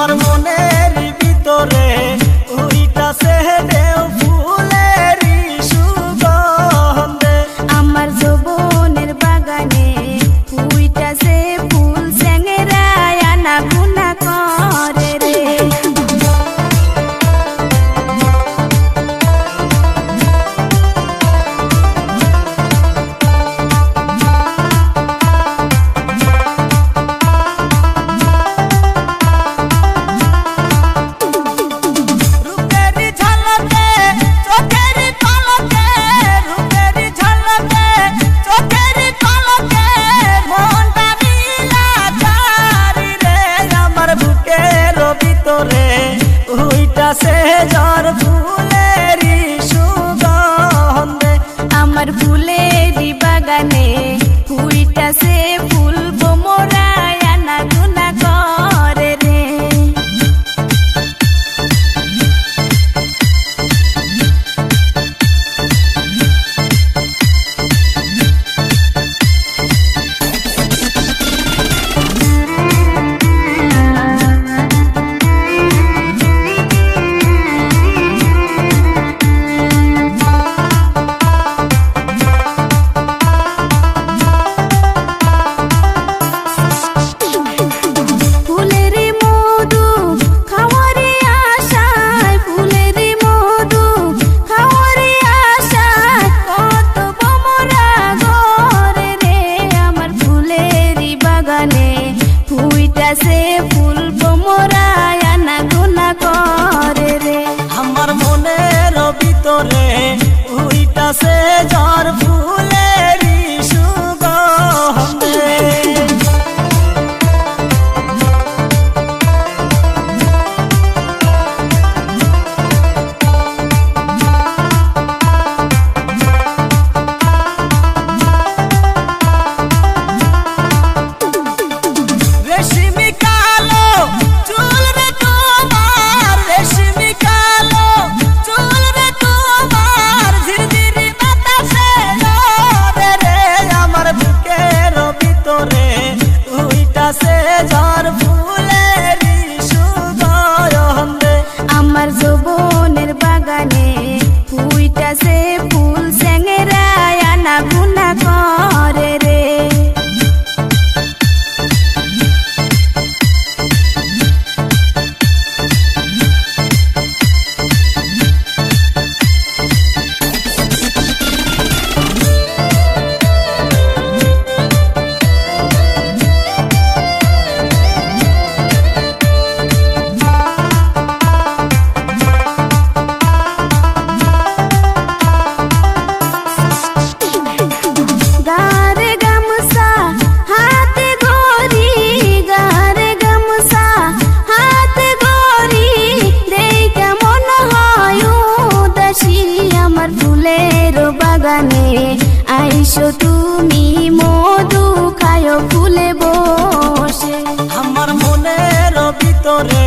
আমার মনের ভিতরে উইটাছে ঢেউ ফুলেরই সুগন্ধে। আমার যৌবনের বাগানে উইটাছে ফুল স্যাংরায় আনা গুনা করে রে। উইটাছে ঝড় ফুলেরই সুগন্ধে। আমার ফুলেরই বাগানে উইটাছে ফুল বোমরায় আনা গুনা করে রে। ফুল বোমরায় আনা গুনা করে রে। আমার মনের ভিতরে উইটাছে ঝড় ফুলেরই সুগন্ধে। আমার যৌবনের বাগানে উইটাছে ফুল স্যাংরায় আনা গুনা করে রে। বাগানে আইসো তুমি মধু খায়ো ফুলে বসে। আমার মনের ভিতরে